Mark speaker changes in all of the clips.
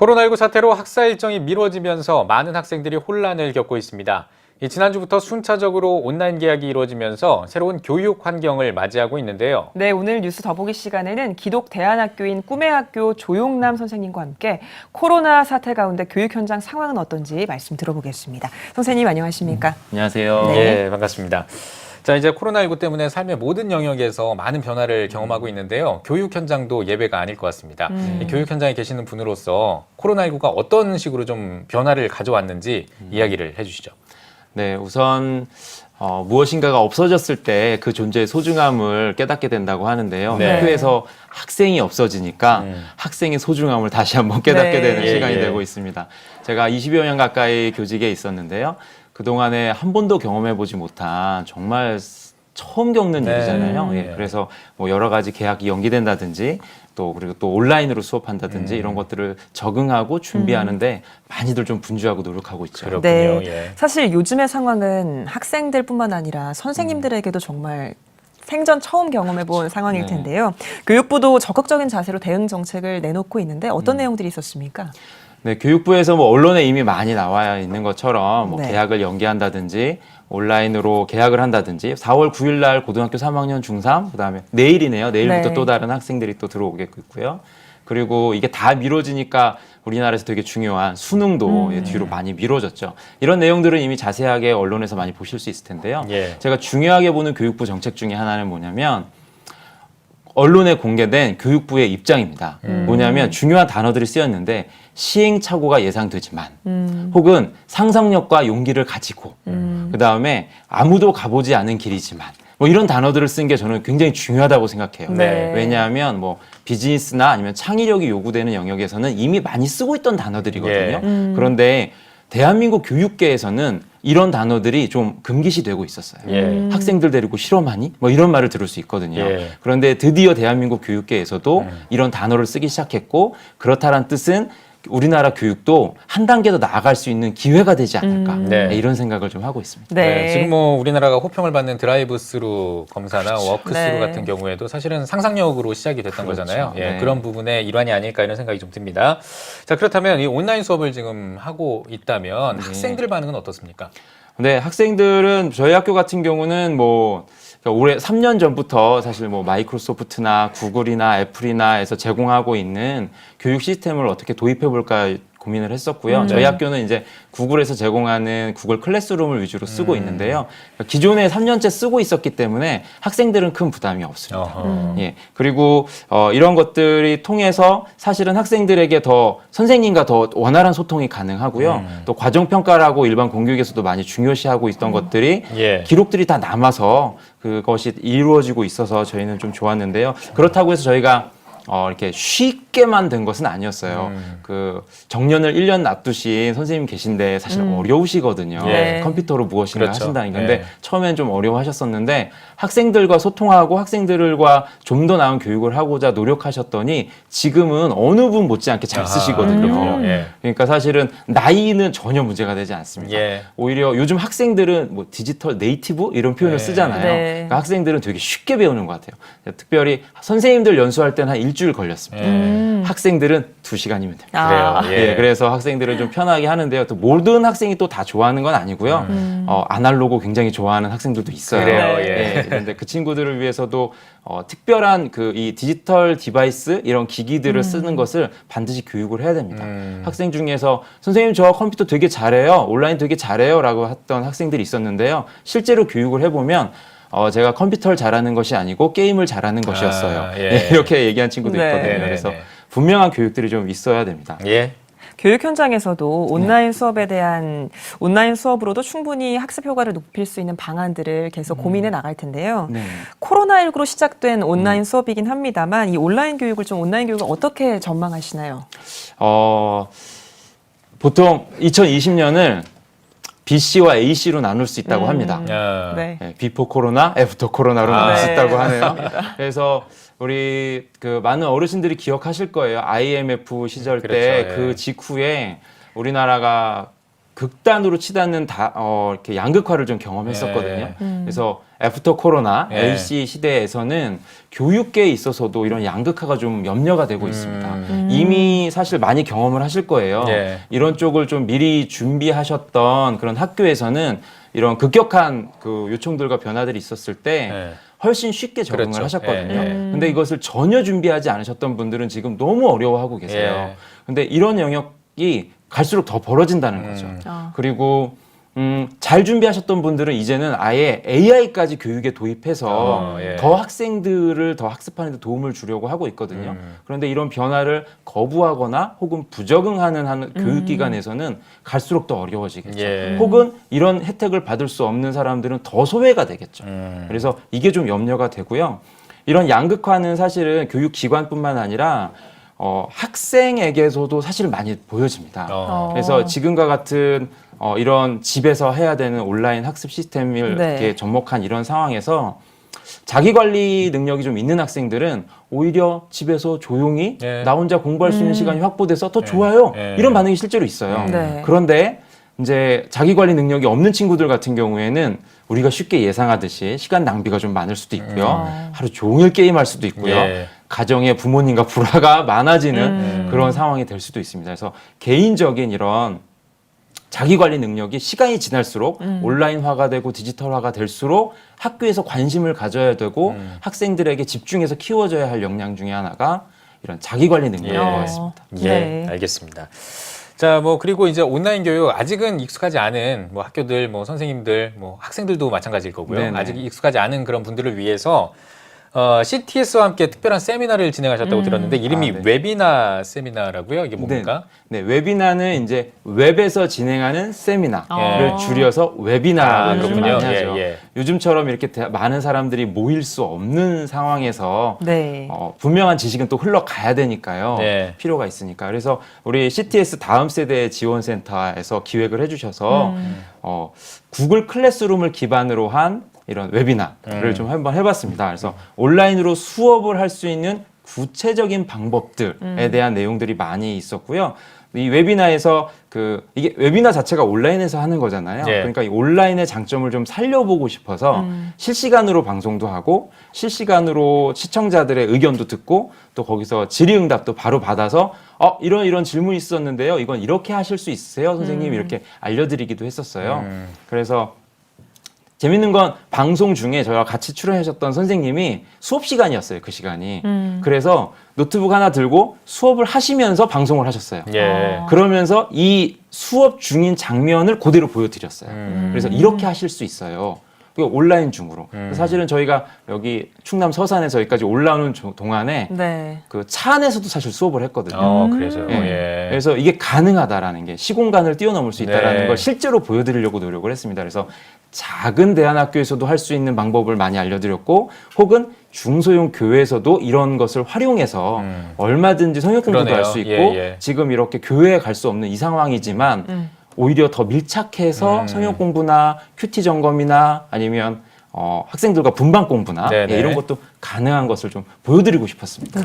Speaker 1: 코로나19 사태로 학사 일정이 미뤄지면서 많은 학생들이 혼란을 겪고 있습니다. 지난주부터 순차적으로 온라인 개학이 이루어지면서 새로운 교육 환경을 맞이하고 있는데요.
Speaker 2: 네, 오늘 뉴스 더보기 시간에는 기독 대안학교인 꿈의 학교 조용남 선생님과 함께 코로나 사태 가운데 교육 현장 상황은 어떤지 말씀 들어보겠습니다. 선생님 안녕하십니까?
Speaker 3: 안녕하세요.
Speaker 1: 네, 반갑습니다. 자, 이제 코로나19 때문에 삶의 모든 영역에서 많은 변화를 경험하고 있는데요. 교육 현장도 예외가 아닐 것 같습니다. 이 교육 현장에 계시는 분으로서 코로나19가 어떤 식으로 좀 변화를 가져왔는지 이야기를 해주시죠.
Speaker 3: 네, 우선 무엇인가가 없어졌을 때 그 존재의 소중함을 깨닫게 된다고 하는데요.
Speaker 1: 네.
Speaker 3: 학교에서 학생이 없어지니까 학생의 소중함을 다시 한번 깨닫게
Speaker 2: 네.
Speaker 3: 되는 시간이
Speaker 1: 예.
Speaker 3: 되고 있습니다. 제가 20여 년 가까이 교직에 있었는데요. 그동안에 한 번도 경험해보지 못한 정말 처음 겪는
Speaker 1: 네.
Speaker 3: 일이잖아요. 예, 그래서 뭐 여러 가지 계약이 연기된다든지 그리고 또 온라인으로 수업한다든지 이런 것들을 적응하고 준비하는데 많이들 좀 분주하고 노력하고 있죠.
Speaker 1: 그렇군요.
Speaker 2: 네,
Speaker 1: 예.
Speaker 2: 사실 요즘의 상황은 학생들뿐만 아니라 선생님들에게도 정말 생전 처음 경험해본 상황일
Speaker 3: 네.
Speaker 2: 텐데요. 교육부도 적극적인 자세로 대응 정책을 내놓고 있는데 어떤 내용들이 있었습니까?
Speaker 3: 네, 교육부에서 뭐 언론에 이미 많이 나와 있는 것처럼 뭐
Speaker 2: 네.
Speaker 3: 계약을 연기한다든지 온라인으로 계약을 한다든지 4월 9일 날 고등학교 3학년 중3 그다음에 내일이네요. 내일부터
Speaker 2: 네.
Speaker 3: 또 다른 학생들이 또 들어오겠고요. 그리고 이게 다 미뤄지니까 우리나라에서 되게 중요한 수능도 뒤로 많이 미뤄졌죠. 이런 내용들은 이미 자세하게 언론에서 많이 보실 수 있을 텐데요.
Speaker 1: 예.
Speaker 3: 제가 중요하게 보는 교육부 정책 중에 하나는 뭐냐면 언론에 공개된 교육부의 입장입니다. 뭐냐면 중요한 단어들이 쓰였는데 시행착오가 예상되지만 혹은 상상력과 용기를 가지고 그다음에 아무도 가보지 않은 길이지만 뭐 이런 단어들을 쓴 게 저는 굉장히 중요하다고 생각해요.
Speaker 2: 네.
Speaker 3: 왜냐하면 뭐 비즈니스나 아니면 창의력이 요구되는 영역에서는 이미 많이 쓰고 있던 단어들이거든요. 그런데 대한민국 교육계에서는 이런 단어들이 좀 금기시되고 있었어요.
Speaker 1: 예.
Speaker 3: 학생들 데리고 실험하니? 뭐 이런 말을 들을 수 있거든요.
Speaker 1: 예.
Speaker 3: 그런데 드디어 대한민국 교육계에서도 이런 단어를 쓰기 시작했고 그렇다란 뜻은 우리나라 교육도 한 단계 더 나아갈 수 있는 기회가 되지 않을까
Speaker 1: 네.
Speaker 3: 이런 생각을 좀 하고 있습니다.
Speaker 1: 네, 지금 뭐 우리나라가 호평을 받는 드라이브스루 검사나 워크스루
Speaker 2: 네.
Speaker 1: 같은 경우에도 사실은 상상력으로 시작이 됐던
Speaker 3: 그렇죠.
Speaker 1: 거잖아요. 예,
Speaker 3: 네.
Speaker 1: 그런 부분의 일환이 아닐까 이런 생각이 좀 듭니다. 자, 그렇다면 이 온라인 수업을 지금 하고 있다면 학생들 반응은 어떻습니까?
Speaker 3: 근데 학생들은 저희 학교 같은 경우는 뭐 올해 3년 전부터 사실 뭐 마이크로소프트나 구글이나 애플이나에서 제공하고 있는 교육 시스템을 어떻게 도입해 볼까 고민을 했었고요. 저희 학교는 이제 구글에서 제공하는 구글 클래스룸을 위주로 쓰고 있는데요. 기존에 3년째 쓰고 있었기 때문에 학생들은 큰 부담이 없습니다. 예. 그리고 이런 것들이 통해서 사실은 학생들에게 더 선생님과 더 원활한 소통이 가능하고요. 또 과정 평가라고 일반 공교육에서도 많이 중요시하고 있던 것들이
Speaker 1: 예.
Speaker 3: 기록들이 다 남아서 그것이 이루어지고 있어서 저희는 좀 좋았는데요. 그렇다고 해서 저희가 이렇게 쉽게만 된 것은 아니었어요. 그 정년을 1년 놔두신 선생님 계신데 사실 어려우시거든요.
Speaker 2: 네.
Speaker 3: 컴퓨터로 무엇인가
Speaker 1: 그렇죠.
Speaker 3: 하신다는 건데
Speaker 1: 네.
Speaker 3: 처음엔 좀 어려워하셨었는데 학생들과 소통하고 학생들과 좀 더 나은 교육을 하고자 노력하셨더니 지금은 어느 분 못지않게 잘 쓰시거든요.
Speaker 1: 그렇군요. 예.
Speaker 3: 그러니까 사실은 나이는 전혀 문제가 되지 않습니다.
Speaker 1: 예.
Speaker 3: 오히려 요즘 학생들은 뭐 디지털 네이티브 이런 표현을
Speaker 1: 네.
Speaker 3: 쓰잖아요.
Speaker 2: 네.
Speaker 3: 그러니까 학생들은 되게 쉽게 배우는 것 같아요. 특별히 선생님들 연수할 때는 한 일주일 걸렸습니다. 학생들은 2시간이면 됩니다.
Speaker 2: 아.
Speaker 1: 그래요. 예.
Speaker 3: 예, 그래서 학생들은 좀 편하게 하는데요. 또 모든 학생이 또 다 좋아하는 건 아니고요. 아날로그 굉장히 좋아하는 학생들도 있어요.
Speaker 1: 그래요.
Speaker 2: 네.
Speaker 1: 예.
Speaker 3: 그런데 그 친구들을 위해서도 특별한 이 디지털 디바이스 이런 기기들을 쓰는 것을 반드시 교육을 해야 됩니다. 학생 중에서 선생님 저 컴퓨터 되게 잘해요. 온라인 되게 잘해요. 라고 했던 학생들이 있었는데요. 실제로 교육을 해보면 제가 컴퓨터를 잘하는 것이 아니고 게임을 잘하는 것이었어요.
Speaker 1: 예.
Speaker 3: 예, 이렇게 얘기한 친구도
Speaker 2: 네.
Speaker 3: 있거든요.
Speaker 1: 네, 네,
Speaker 3: 그래서
Speaker 1: 네.
Speaker 3: 분명한 교육들이 좀 있어야 됩니다.
Speaker 1: 예.
Speaker 2: 교육 현장에서도 온라인 수업에 대한 온라인 수업으로도 충분히 학습 효과를 높일 수 있는 방안들을 계속 고민해 나갈 텐데요.
Speaker 3: 네.
Speaker 2: 코로나19로 시작된 온라인 수업이긴 합니다만 이 온라인 교육을 어떻게 전망하시나요?
Speaker 3: 보통 2020년을 BC와 AC로 나눌 수 있다고 합니다.
Speaker 1: 야.
Speaker 2: 네.
Speaker 3: 네, 비포 코로나, 애프터 코로나로 나눌 수
Speaker 2: 네.
Speaker 3: 있다고 하네요. 그래서 우리 많은 어르신들이 기억하실 거예요. IMF 시절 때
Speaker 1: 그렇죠,
Speaker 3: 그
Speaker 1: 예.
Speaker 3: 직후에 우리나라가 극단으로 치닫는 이렇게 양극화를 좀 경험했었거든요. 그래서 애프터 코로나 LC 시대에서는 교육계에 있어서도 이런 양극화가 좀 염려가 되고 있습니다. 이미 사실 많이 경험을 하실 거예요. 이런 쪽을 좀 미리 준비하셨던 그런 학교에서는 이런 급격한 그 요청들과 변화들이 있었을 때 훨씬 쉽게 적응을
Speaker 1: 그렇죠.
Speaker 3: 하셨거든요. 근데 이것을 전혀 준비하지 않으셨던 분들은 지금 너무 어려워하고 계세요. 근데 이런 영역이 갈수록 더 벌어진다는 거죠. 그리고 잘 준비하셨던 분들은 이제는 아예 AI까지 교육에 도입해서 더 학생들을 더 학습하는 데 도움을 주려고 하고 있거든요. 그런데 이런 변화를 거부하거나 혹은 부적응하는 교육기관에서는 갈수록 더 어려워지겠죠. 혹은 이런 혜택을 받을 수 없는 사람들은 더 소외가 되겠죠. 그래서 이게 좀 염려가 되고요. 이런 양극화는 사실은 교육기관뿐만 아니라 학생에게서도 사실 많이 보여집니다. 그래서 지금과 같은 이런 집에서 해야 되는 온라인 학습 시스템을 이렇게 접목한 이런 상황에서 자기 관리 능력이 좀 있는 학생들은 오히려 집에서 조용히 나 혼자 공부할 수 있는 시간이 확보돼서 더 좋아요. 이런 반응이 실제로 있어요. 그런데 이제 자기 관리 능력이 없는 친구들 같은 경우에는 우리가 쉽게 예상하듯이 시간 낭비가 좀 많을 수도 있고요. 하루 종일 게임할 수도 있고요. 가정에 부모님과 불화가 많아지는 그런 상황이 될 수도 있습니다. 그래서 개인적인 이런 자기 관리 능력이 시간이 지날수록 온라인화가 되고 디지털화가 될수록 학교에서 관심을 가져야 되고 학생들에게 집중해서 키워줘야 할 역량 중에 하나가 이런 자기 관리 능력인 것 같습니다.
Speaker 1: 알겠습니다. 자, 뭐 그리고 이제 온라인 교육 아직은 익숙하지 않은 뭐 학교들, 뭐 선생님들, 뭐 학생들도 마찬가지일 거고요.
Speaker 3: 네네.
Speaker 1: 아직 익숙하지 않은 그런 분들을 위해서 CTS와 함께 특별한 세미나를 진행하셨다고 들었는데 이름이 웨비나 세미나라고요? 이게 뭡니까?
Speaker 3: 네, 웨비나는 이제 웹에서 진행하는 세미나를 줄여서 웨비나라고 요즘 많이 하죠. 요즘처럼 이렇게 많은 사람들이 모일 수 없는 상황에서 분명한 지식은 또 흘러가야 되니까요. 필요가 있으니까. 그래서 우리 CTS 다음 세대 지원센터에서 기획을 해주셔서 구글 클래스룸을 기반으로 한 이런 웨비나를 좀 한번 해봤습니다. 그래서 온라인으로 수업을 할 수 있는 구체적인 방법들에 대한 내용들이 많이 있었고요. 이 웨비나에서 이게 웨비나 자체가 온라인에서 하는 거잖아요. 그러니까 이 온라인의 장점을 좀 살려보고 싶어서 실시간으로 방송도 하고 실시간으로 시청자들의 의견도 듣고 또 거기서 질의응답도 바로 받아서 이런 질문이 있었는데요. 이건 이렇게 하실 수 있으세요, 선생님? 이렇게 알려드리기도 했었어요. 그래서 재밌는 건 방송 중에 저와 같이 출연하셨던 선생님이 수업 시간이었어요, 그 시간이. 그래서 노트북 하나 들고 수업을 하시면서 방송을 하셨어요. 그러면서 이 수업 중인 장면을 그대로 보여드렸어요. 그래서 이렇게 하실 수 있어요. 온라인 중으로. 사실은 저희가 여기 충남 서산에서 여기까지 올라오는 동안에 그 차 안에서도 사실 수업을 했거든요. 그래서 이게 가능하다라는 게 시공간을 뛰어넘을 수 있다라는 걸 실제로 보여드리려고 노력을 했습니다. 그래서 작은 대안학교에서도 할 수 있는 방법을 많이 알려드렸고 혹은 중소형 교회에서도 이런 것을 활용해서 얼마든지 성역 공부도 할 수 있고 지금 이렇게 교회에 갈 수 없는 이 상황이지만 오히려 더 밀착해서 성역 공부나 큐티 점검이나 아니면 학생들과 분반 공부나 이런 것도 가능한 것을 좀 보여드리고 싶었습니다.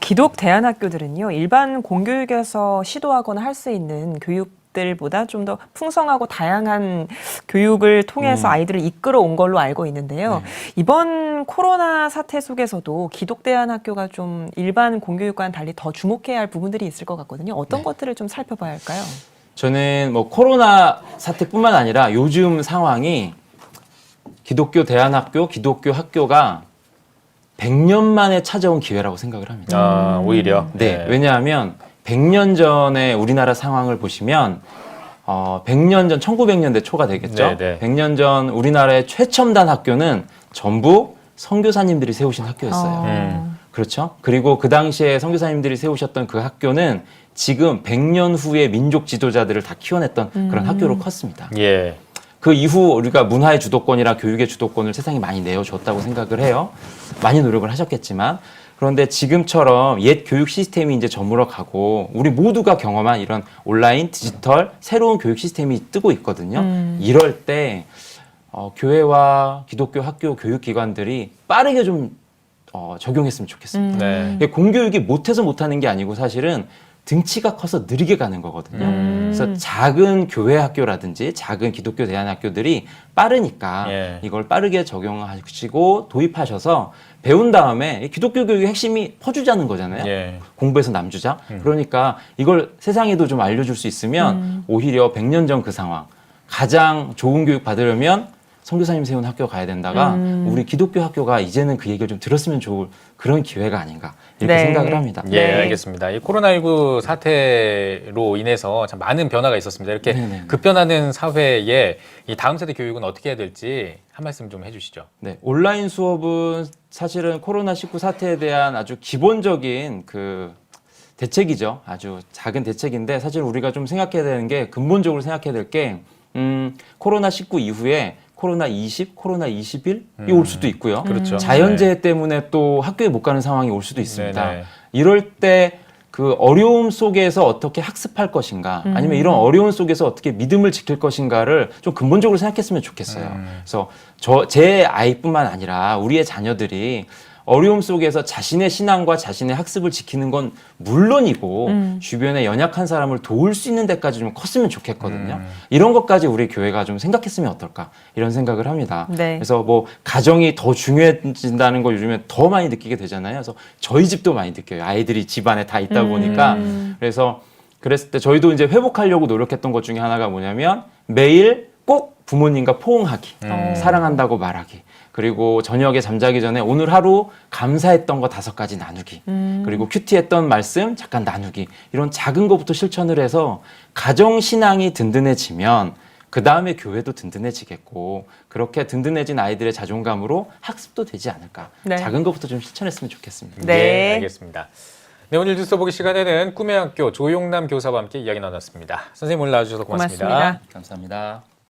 Speaker 2: 기독 대안학교들은요 일반 공교육에서 시도하거나 할 수 있는 교육들보다 좀 더 풍성하고 다양한 교육을 통해서 아이들을 이끌어 온 걸로 알고 있는데요. 이번 코로나 사태 속에서도 기독 대안학교가 좀 일반 공교육과는 달리 더 주목해야 할 부분들이 있을 것 같거든요. 어떤 것들을 좀 살펴봐야 할까요?
Speaker 3: 저는 뭐 코로나 사태뿐만 아니라 요즘 상황이 기독교 대안학교, 기독교 학교가 100년 만에 찾아온 기회라고 생각을 합니다.
Speaker 1: 오히려?
Speaker 3: 왜냐하면 100년 전에 우리나라 상황을 보시면 100년 전 1900년대 초가 되겠죠. 100년 전 우리나라의 최첨단 학교는 전부 선교사님들이 세우신 학교였어요. 그렇죠? 그리고 그 당시에 선교사님들이 세우셨던 그 학교는 지금 100년 후에 민족 지도자들을 다 키워냈던 그런 학교로 컸습니다. 그 이후 우리가 문화의 주도권이랑 교육의 주도권을 세상에 많이 내어줬다고 생각을 해요. 많이 노력을 하셨겠지만 그런데 지금처럼 옛 교육 시스템이 이제 저물어 가고 우리 모두가 경험한 이런 온라인, 디지털, 새로운 교육 시스템이 뜨고 있거든요. 이럴 때 교회와 기독교 학교 교육기관들이 빠르게 좀 적용했으면 좋겠습니다. 공교육이 못해서 못하는 게 아니고 사실은 등치가 커서 느리게 가는 거거든요. 그래서 작은 교회 학교라든지 작은 기독교 대안학교들이 빠르니까
Speaker 1: 예.
Speaker 3: 이걸 빠르게 적용하시고 도입하셔서 배운 다음에 이 기독교 교육의 핵심이 퍼주자는 거잖아요.
Speaker 1: 예.
Speaker 3: 공부에서 남주자. 그러니까 이걸 세상에도 좀 알려줄 수 있으면 오히려 100년 전 그 상황 가장 좋은 교육 받으려면 선교사님 세운 학교 가야 된다가 우리 기독교 학교가 이제는 그 얘기를 좀 들었으면 좋을 그런 기회가 아닌가 이렇게
Speaker 2: 네.
Speaker 3: 생각을 합니다.
Speaker 1: 예,
Speaker 2: 네.
Speaker 1: 알겠습니다. 이 코로나19 사태로 인해서 참 많은 변화가 있었습니다. 이렇게
Speaker 3: 네네네.
Speaker 1: 급변하는 사회에 이 다음 세대 교육은 어떻게 해야 될지 한 말씀 좀 해주시죠.
Speaker 3: 네, 온라인 수업은 사실은 코로나19 사태에 대한 아주 기본적인 그 대책이죠. 아주 작은 대책인데 사실 우리가 좀 생각해야 되는 게 근본적으로 생각해야 될 게 코로나19 이후에 코로나 20, 코로나 21이 올 수도 있고요.
Speaker 1: 그렇죠.
Speaker 3: 자연재해 때문에 또 학교에 못 가는 상황이 올 수도 있습니다.
Speaker 1: 네네.
Speaker 3: 이럴 때 그 어려움 속에서 어떻게 학습할 것인가 아니면 이런 어려움 속에서 어떻게 믿음을 지킬 것인가를 좀 근본적으로 생각했으면 좋겠어요. 그래서 제 아이뿐만 아니라 우리의 자녀들이 어려움 속에서 자신의 신앙과 자신의 학습을 지키는 건 물론이고 주변에 연약한 사람을 도울 수 있는 데까지 좀 컸으면 좋겠거든요. 이런 것까지 우리 교회가 좀 생각했으면 어떨까 이런 생각을 합니다.
Speaker 2: 네.
Speaker 3: 그래서 뭐 가정이 더 중요해진다는 걸 요즘에 더 많이 느끼게 되잖아요. 그래서 저희 집도 많이 느껴요. 아이들이 집안에 다 있다 보니까 그래서 그랬을 때 저희도 이제 회복하려고 노력했던 것 중에 하나가 뭐냐면 매일 꼭 부모님과 포옹하기, 사랑한다고 말하기. 그리고 저녁에 잠자기 전에 오늘 하루 감사했던 거 5가지 나누기. 그리고 큐티했던 말씀 잠깐 나누기. 이런 작은 것부터 실천을 해서 가정 신앙이 든든해지면 그 다음에 교회도 든든해지겠고 그렇게 든든해진 아이들의 자존감으로 학습도 되지 않을까.
Speaker 2: 네.
Speaker 3: 작은 것부터 좀 실천했으면 좋겠습니다.
Speaker 2: 네.
Speaker 1: 예, 알겠습니다. 네, 오늘 뉴스 보기 시간에는 꿈의 학교 조용남 교사와 함께 이야기 나눴습니다. 선생님 오늘 나와주셔서 고맙습니다.
Speaker 2: 고맙습니다.
Speaker 3: 감사합니다.